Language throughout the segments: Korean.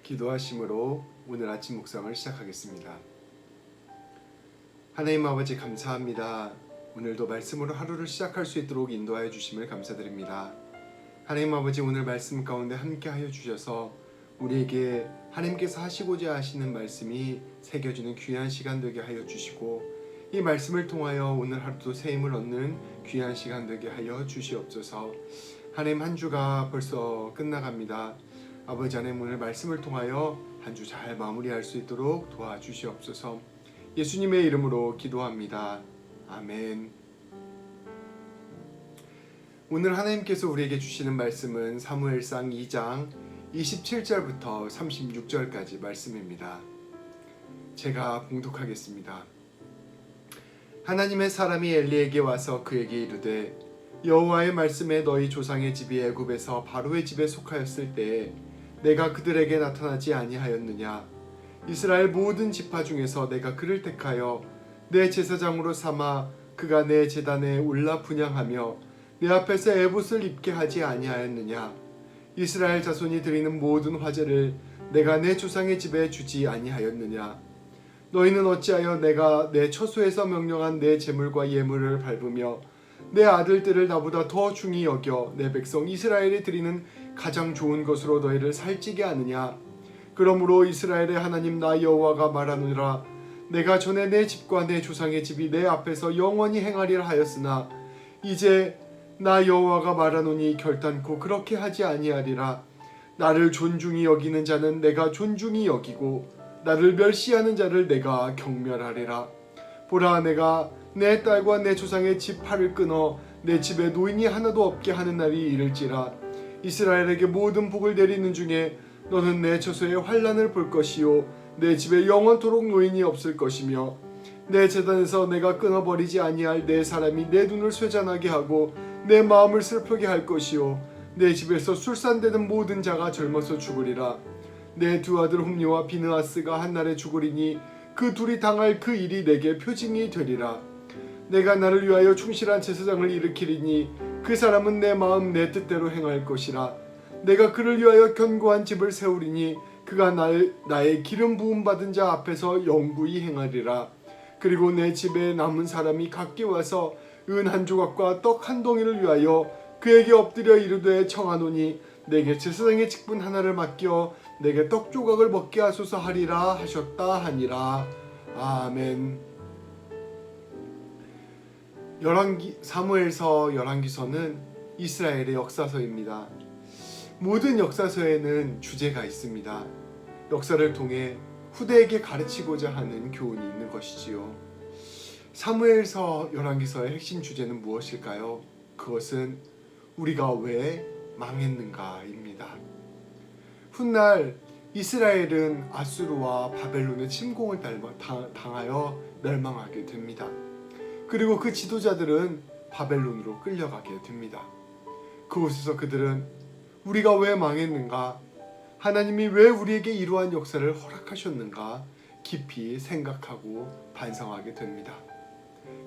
기도하심으로 오늘 아침 묵상을 시작하겠습니다. 하나님 아버지 감사합니다. 오늘도 말씀으로 하루를 시작할 수 있도록 인도하여 주심을 감사드립니다. 하나님 아버지 오늘 말씀 가운데 함께하여 주셔서 우리에게 하나님께서 하시고자 하시는 말씀이 새겨지는 귀한 시간 되게 하여 주시고 이 말씀을 통하여 오늘 하루도 새 힘을 얻는 귀한 시간 되게 하여 주시옵소서. 하나님 한 주가 벌써 끝나갑니다. 아버지 하나님 오늘 말씀을 통하여 한 주 잘 마무리할 수 있도록 도와주시옵소서. 예수님의 이름으로 기도합니다. 아멘. 오늘 하나님께서 우리에게 주시는 말씀은 사무엘상 2장 27절부터 36절까지 말씀입니다. 제가 봉독하겠습니다. 하나님의 사람이 엘리에게 와서 그에게 이르되 여호와의 말씀에 너희 조상의 집이 애굽에서 바로의 집에 속하였을 때에 내가 그들에게 나타나지 아니하였느냐. 이스라엘 모든 지파 중에서 내가 그를 택하여 내 제사장으로 삼아 그가 내 제단에 올라 분향하며 내 앞에서 에봇을 입게 하지 아니하였느냐. 이스라엘 자손이 드리는 모든 화제를 내가 내 조상의 집에 주지 아니하였느냐. 너희는 어찌하여 내가 내 처소에서 명령한 내 제물과 예물을 밟으며 내 아들들을 나보다 더 중히 여겨 내 백성 이스라엘이 드리는 가장 좋은 것으로 너희를 살찌게 하느냐. 그러므로 이스라엘의 하나님 나 여호와가 말하노라. 내가 전에 내 집과 내 조상의 집이 내 앞에서 영원히 행하리라 하였으나 이제 나 여호와가 말하노니 결단코 그렇게 하지 아니하리라. 나를 존중히 여기는 자는 내가 존중히 여기고 나를 멸시하는 자를 내가 경멸하리라. 보라, 내가 내 딸과 내 조상의 집 팔을 끊어 내 집에 노인이 하나도 없게 하는 날이 이를지라. 이스라엘에게 모든 복을 내리는 중에 너는 내 처소에 환난을 볼 것이요 내 집에 영원토록 노인이 없을 것이며 내 제단에서 내가 끊어버리지 아니할 내 사람이 내 눈을 쇠잔하게 하고 내 마음을 슬프게 할 것이요 내 집에서 술산되는 모든 자가 젊어서 죽으리라. 내 두 아들 홈리와 비느하스가 한날에 죽으리니 그 둘이 당할 그 일이 내게 표징이 되리라. 내가 나를 위하여 충실한 제사장을 일으키리니 그 사람은 내 마음 내 뜻대로 행할 것이라. 내가 그를 위하여 견고한 집을 세우리니 그가 나의 기름 부음 받은 자 앞에서 영구히 행하리라. 그리고 내 집에 남은 사람이 각기 와서 은 한 조각과 떡 한 덩이를 위하여 그에게 엎드려 이르되 청하노니 내게 제사장의 직분 하나를 맡겨 내게 떡 조각을 먹게 하소서 하리라 하셨다 하니라. 아멘. 사무엘서 열왕기서는 이스라엘의 역사서입니다. 모든 역사서에는 주제가 있습니다. 역사를 통해 후대에게 가르치고자 하는 교훈이 있는 것이지요. 사무엘서 열왕기서의 핵심 주제는 무엇일까요? 그것은 우리가 왜 망했는가입니다. 훗날 이스라엘은 아수르와 바벨론의 침공을 당하여 멸망하게 됩니다. 그리고 그 지도자들은 바벨론으로 끌려가게 됩니다. 그곳에서 그들은 우리가 왜 망했는가? 하나님이 왜 우리에게 이러한 역사를 허락하셨는가? 깊이 생각하고 반성하게 됩니다.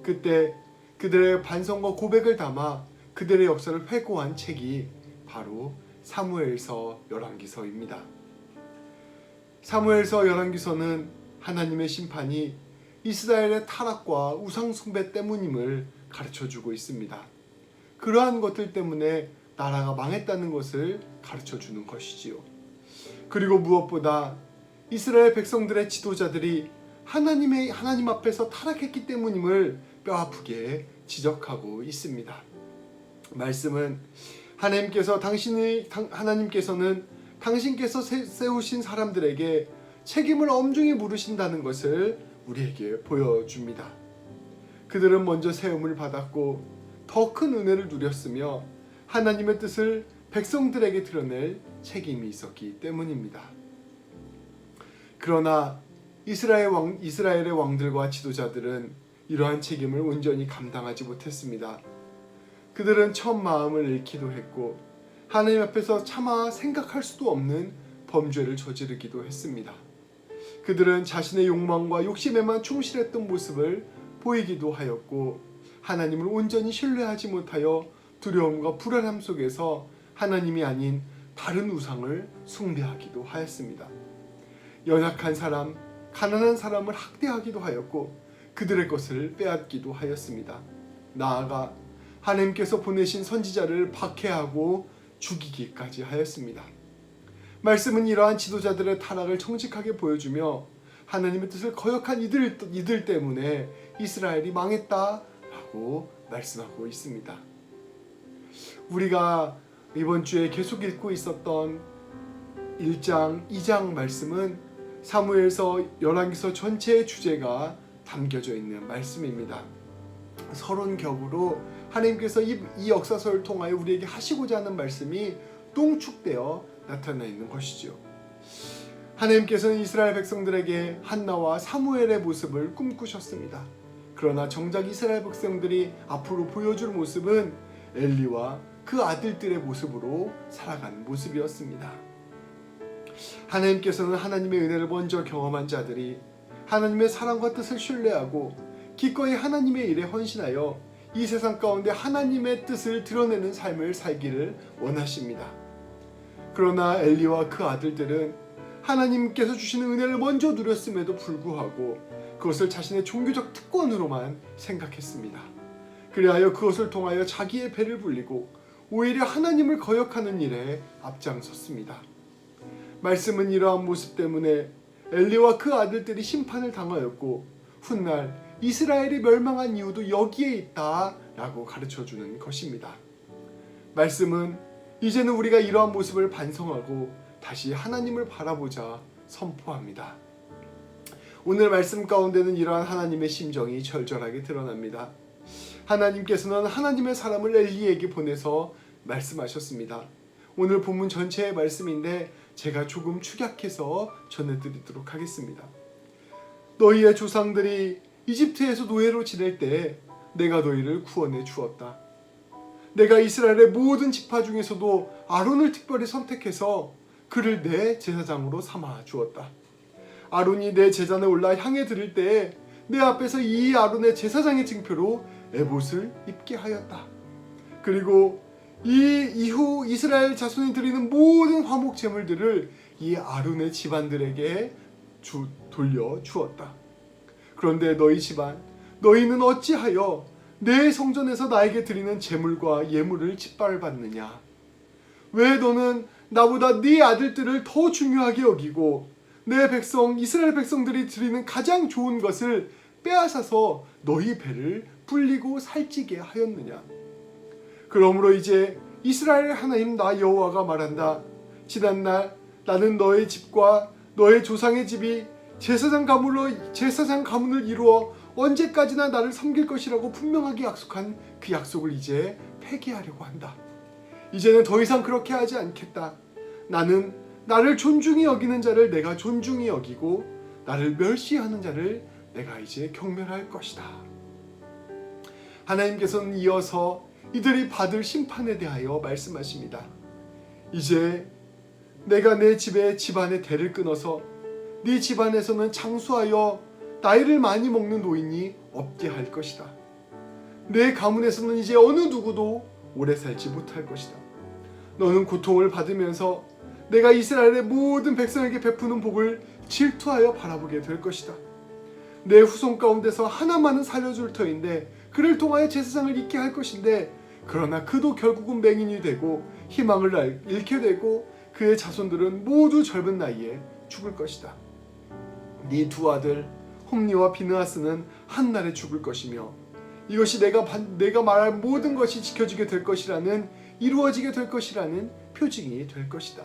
그때 그들의 반성과 고백을 담아 그들의 역사를 회고한 책이 바로 사무엘서 열왕기서입니다. 사무엘서 열왕기서는 하나님의 심판이 이스라엘의 타락과 우상숭배 때문임을 가르쳐주고 있습니다. 그러한 것들 때문에 나라가 망했다는 것을 가르쳐주는 것이지요. 그리고 무엇보다 이스라엘 백성들의 지도자들이 하나님 앞에서 타락했기 때문임을 뼈아프게 지적하고 있습니다. 말씀은 하나님께서는 당신께서 세우신 사람들에게 책임을 엄중히 물으신다는 것을 우리에게 보여줍니다. 그들은 먼저 세움을 받았고 더 큰 은혜를 누렸으며 하나님의 뜻을 백성들에게 드러낼 책임이 있었기 때문입니다. 그러나 이스라엘의 왕들과 지도자들은 이러한 책임을 온전히 감당하지 못했습니다. 그들은 첫 마음을 잃기도 했고 하나님 앞에서 차마 생각할 수도 없는 범죄를 저지르기도 했습니다. 그들은 자신의 욕망과 욕심에만 충실했던 모습을 보이기도 하였고 하나님을 온전히 신뢰하지 못하여 두려움과 불안함 속에서 하나님이 아닌 다른 우상을 숭배하기도 하였습니다. 연약한 사람, 가난한 사람을 학대하기도 하였고 그들의 것을 빼앗기도 하였습니다. 나아가 하나님께서 보내신 선지자를 박해하고 죽이기까지 하였습니다. 말씀은 이러한 지도자들의 타락을 정직하게 보여주며 하나님의 뜻을 거역한 이들 때문에 이스라엘이 망했다라고 말씀하고 있습니다. 우리가 이번 주에 계속 읽고 있었던 1장, 2장 말씀은 사무엘서, 열왕기서 전체의 주제가 담겨져 있는 말씀입니다. 서론격으로 하나님께서 이 역사서를 통하여 우리에게 하시고자 하는 말씀이 농축되어 나타나 있는 것이죠. 하나님께서는 이스라엘 백성들에게 한나와 사무엘의 모습을 꿈꾸셨습니다. 그러나 정작 이스라엘 백성들이 앞으로 보여줄 모습은 엘리와 그 아들들의 모습으로 살아가는 모습이었습니다. 하나님께서는 하나님의 은혜를 먼저 경험한 자들이 하나님의 사랑과 뜻을 신뢰하고 기꺼이 하나님의 일에 헌신하여 이 세상 가운데 하나님의 뜻을 드러내는 삶을 살기를 원하십니다. 그러나 엘리와 그 아들들은 하나님께서 주시는 은혜를 먼저 누렸음에도 불구하고 그것을 자신의 종교적 특권으로만 생각했습니다. 그리하여 그것을 통하여 자기의 배를 불리고 오히려 하나님을 거역하는 일에 앞장섰습니다. 말씀은 이러한 모습 때문에 엘리와 그 아들들이 심판을 당하였고 훗날 이스라엘이 멸망한 이유도 여기에 있다라고 가르쳐주는 것입니다. 말씀은 이제는 우리가 이러한 모습을 반성하고 다시 하나님을 바라보자 선포합니다. 오늘 말씀 가운데는 이러한 하나님의 심정이 절절하게 드러납니다. 하나님께서는 하나님의 사람을 엘리에게 보내서 말씀하셨습니다. 오늘 본문 전체의 말씀인데 제가 조금 축약해서 전해드리도록 하겠습니다. 너희의 조상들이 이집트에서 노예로 지낼 때 내가 너희를 구원해 주었다. 내가 이스라엘의 모든 지파 중에서도 아론을 특별히 선택해서 그를 내 제사장으로 삼아 주었다. 아론이 내 제단에 올라 향해 드릴 때에 내 앞에서 이 아론의 제사장의 징표로 에봇을 입게 하였다. 그리고 이 이후 이스라엘 자손이 드리는 모든 화목 제물들을 이 아론의 집안들에게 돌려 주었다. 그런데 너희 집안, 너희는 어찌하여 내 성전에서 나에게 드리는 제물과 예물을 짓밟았느냐? 왜 너는 나보다 네 아들들을 더 중요하게 여기고 내 백성 이스라엘 백성들이 드리는 가장 좋은 것을 빼앗아서 너희 배를 불리고 살찌게 하였느냐? 그러므로 이제 이스라엘 하나님 나 여호와가 말한다. 지난날 나는 너의 집과 너의 조상의 집이 제사장 가문을 이루어 언제까지나 나를 섬길 것이라고 분명하게 약속한 그 약속을 이제 폐기하려고 한다. 이제는 더 이상 그렇게 하지 않겠다. 나는 나를 존중히 여기는 자를 내가 존중히 여기고 나를 멸시하는 자를 내가 이제 경멸할 것이다. 하나님께서는 이어서 이들이 받을 심판에 대하여 말씀하십니다. 이제 내가 내 집안의 대를 끊어서 네 집안에서는 장수하여 나이를 많이 먹는 노인이 없게 할 것이다. 내 가문에서는 이제 어느 누구도 오래 살지 못할 것이다. 너는 고통을 받으면서 내가 이스라엘의 모든 백성에게 베푸는 복을 질투하여 바라보게 될 것이다. 내 후손 가운데서 하나만은 살려줄 터인데 그를 통하여 제사장을 잇게 할 것인데 그러나 그도 결국은 맹인이 되고 희망을 잃게 되고 그의 자손들은 모두 젊은 나이에 죽을 것이다. 네 두 아들 홈리와 비느하스는 한날에 죽을 것이며 이것이 내가 말할 모든 것이 지켜지게 될 것이라는 이루어지게 될 것이라는 표징이 될 것이다.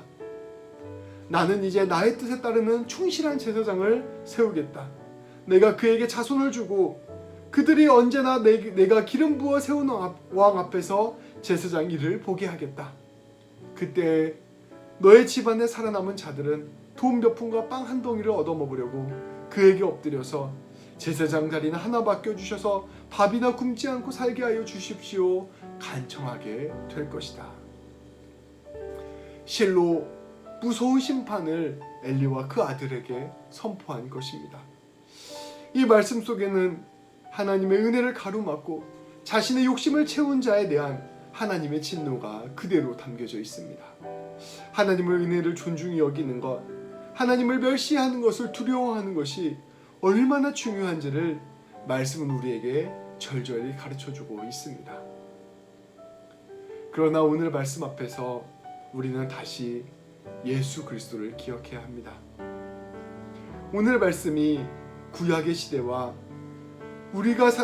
나는 이제 나의 뜻에 따르는 충실한 제사장을 세우겠다. 내가 그에게 자손을 주고 그들이 언제나 내가 기름 부어 세운 왕 앞에서 제사장 일을 보게 하겠다. 그때 너의 집안에 살아남은 자들은 돈 몇 푼과 빵 한 덩이를 얻어먹으려고 그에게 엎드려서 제사장 자리는 하나 맡겨주셔서 밥이나 굶지 않고 살게 하여 주십시오 간청하게 될 것이다. 실로 무서운 심판을 엘리와 그 아들에게 선포한 것입니다. 이 말씀 속에는 하나님의 은혜를 가로막고 자신의 욕심을 채운 자에 대한 하나님의 진노가 그대로 담겨져 있습니다. 하나님의 은혜를 존중히 여기는 것, 하나님을 멸시하는 것을 두려워하는 것이 얼마나 중요한지를 말씀은 우리에게 절절히 가르쳐주고 있습니다. 그러나 오늘 말씀 앞에서 우리는 다시 예수 그리스도를 기억해야 합니다. 오늘 말씀이 구약의 시대와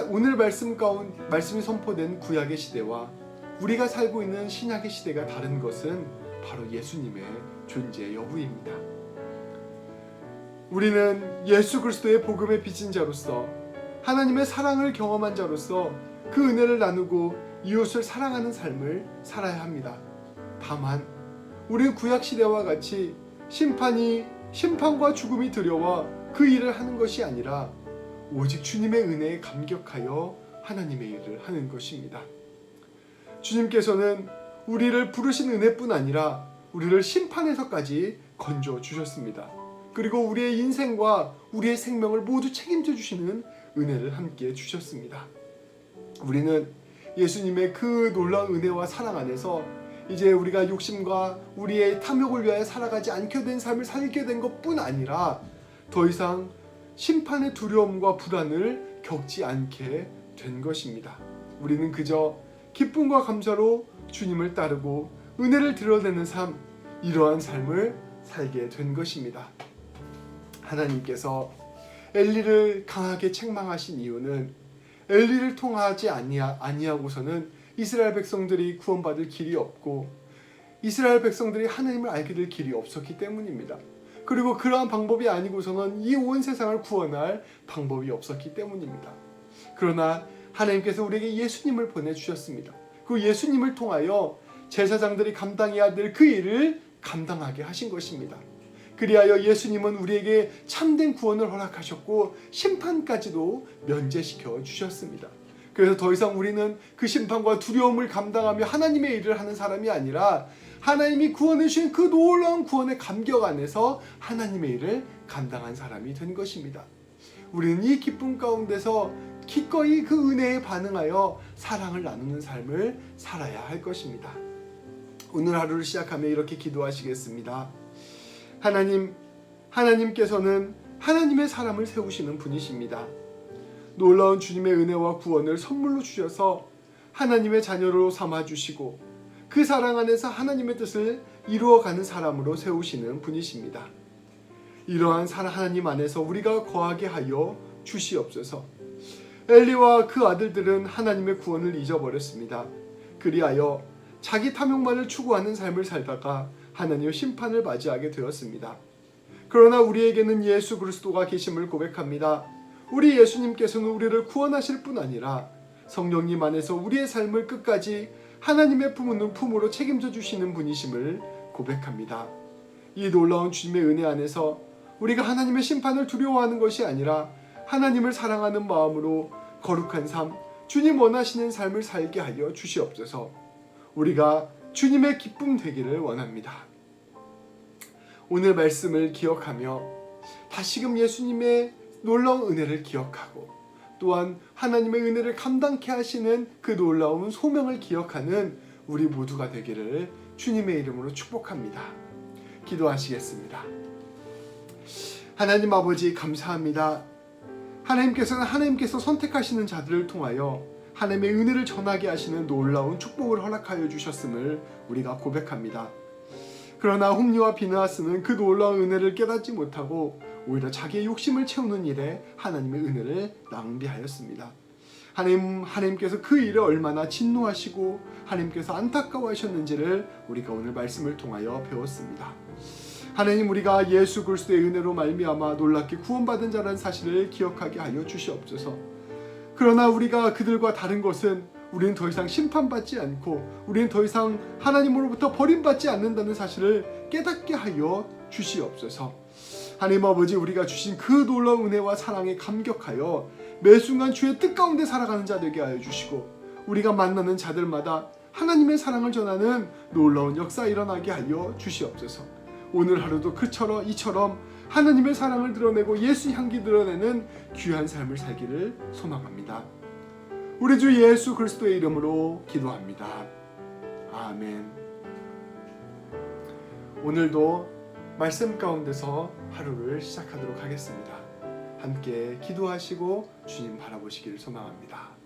오늘 말씀이 선포된 구약의 시대와 우리가 살고 있는 신약의 시대가 다른 것은 바로 예수님의 존재 여부입니다. 우리는 예수 그리스도의 복음에 빚은 자로서 하나님의 사랑을 경험한 자로서 그 은혜를 나누고 이웃을 사랑하는 삶을 살아야 합니다. 다만 우리는 구약 시대와 같이 심판과 죽음이 두려워 그 일을 하는 것이 아니라 오직 주님의 은혜에 감격하여 하나님의 일을 하는 것입니다. 주님께서는 우리를 부르신 은혜뿐 아니라 우리를 심판에서까지 건져 주셨습니다. 그리고 우리의 인생과 우리의 생명을 모두 책임져 주시는 은혜를 함께 주셨습니다. 우리는 예수님의 그 놀라운 은혜와 사랑 안에서 이제 우리가 욕심과 우리의 탐욕을 위하여 살아가지 않게 된 삶을 살게 된 것뿐 아니라 더 이상 심판의 두려움과 불안을 겪지 않게 된 것입니다. 우리는 그저 기쁨과 감사로 주님을 따르고 은혜를 드러내는 삶, 이러한 삶을 살게 된 것입니다. 하나님께서 엘리를 강하게 책망하신 이유는 엘리를 통하지 아니하고서는 이스라엘 백성들이 구원받을 길이 없고 이스라엘 백성들이 하나님을 알게 될 길이 없었기 때문입니다. 그리고 그러한 방법이 아니고서는 이 온 세상을 구원할 방법이 없었기 때문입니다. 그러나 하나님께서 우리에게 예수님을 보내주셨습니다. 그 예수님을 통하여 제사장들이 감당해야 될 그 일을 감당하게 하신 것입니다. 그리하여 예수님은 우리에게 참된 구원을 허락하셨고 심판까지도 면제시켜 주셨습니다. 그래서 더 이상 우리는 그 심판과 두려움을 감당하며 하나님의 일을 하는 사람이 아니라 하나님이 구원해 주신 그 놀라운 구원의 감격 안에서 하나님의 일을 감당한 사람이 된 것입니다. 우리는 이 기쁨 가운데서 기꺼이 그 은혜에 반응하여 사랑을 나누는 삶을 살아야 할 것입니다. 오늘 하루를 시작하며 이렇게 기도하시겠습니다. 하나님께서는 하나님의 사람을 세우시는 분이십니다. 놀라운 주님의 은혜와 구원을 선물로 주셔서 하나님의 자녀로 삼아주시고 그 사랑 안에서 하나님의 뜻을 이루어가는 사람으로 세우시는 분이십니다. 이러한 하나님 안에서 우리가 거하게 하여 주시옵소서. 엘리와 그 아들들은 하나님의 구원을 잊어버렸습니다. 그리하여 자기 탐욕만을 추구하는 삶을 살다가 하나님의 심판을 맞이하게 되었습니다. 그러나 우리에게는 예수 그리스도가 계심을 고백합니다. 우리 예수님께서는 우리를 구원하실 뿐 아니라 성령님 안에서 우리의 삶을 끝까지 하나님의 품으로 책임져 주시는 분이심을 고백합니다. 이 놀라운 주님의 은혜 안에서 우리가 하나님의 심판을 두려워하는 것이 아니라 하나님을 사랑하는 마음으로 거룩한 삶, 주님 원하시는 삶을 살게 하여 주시옵소서. 우리가 주님의 기쁨 되기를 원합니다. 오늘 말씀을 기억하며 다시금 예수님의 놀라운 은혜를 기억하고 또한 하나님의 은혜를 감당케 하시는 그 놀라운 소명을 기억하는 우리 모두가 되기를 주님의 이름으로 축복합니다. 기도하시겠습니다. 하나님 아버지 감사합니다. 하나님께서 선택하시는 자들을 통하여 하나님의 은혜를 전하게 하시는 놀라운 축복을 허락하여 주셨음을 우리가 고백합니다. 그러나 홈리와 비느하스는 그 놀라운 은혜를 깨닫지 못하고 오히려 자기의 욕심을 채우는 일에 하나님의 은혜를 낭비하였습니다. 하나님께서 그 일에 얼마나 진노하시고 하나님께서 안타까워하셨는지를 우리가 오늘 말씀을 통하여 배웠습니다. 하나님, 우리가 예수 그리스도의 은혜로 말미암아 놀랍게 구원받은 자라는 사실을 기억하게 하여 주시옵소서. 그러나 우리가 그들과 다른 것은 우리는 더 이상 심판받지 않고 우리는 더 이상 하나님으로부터 버림받지 않는다는 사실을 깨닫게 하여 주시옵소서. 하나님 아버지, 우리가 주신 그 놀라운 은혜와 사랑에 감격하여 매 순간 주의 뜻 가운데 살아가는 자 되게 하여 주시고 우리가 만나는 자들마다 하나님의 사랑을 전하는 놀라운 역사 일어나게 하여 주시옵소서. 오늘 하루도 이처럼 하나님의 사랑을 드러내고 예수 향기 드러내는 귀한 삶을 살기를 소망합니다. 우리 주 예수 그리스도의 이름으로 기도합니다. 아멘. 오늘도 말씀 가운데서 하루를 시작하도록 하겠습니다. 함께 기도하시고 주님 바라보시기를 소망합니다.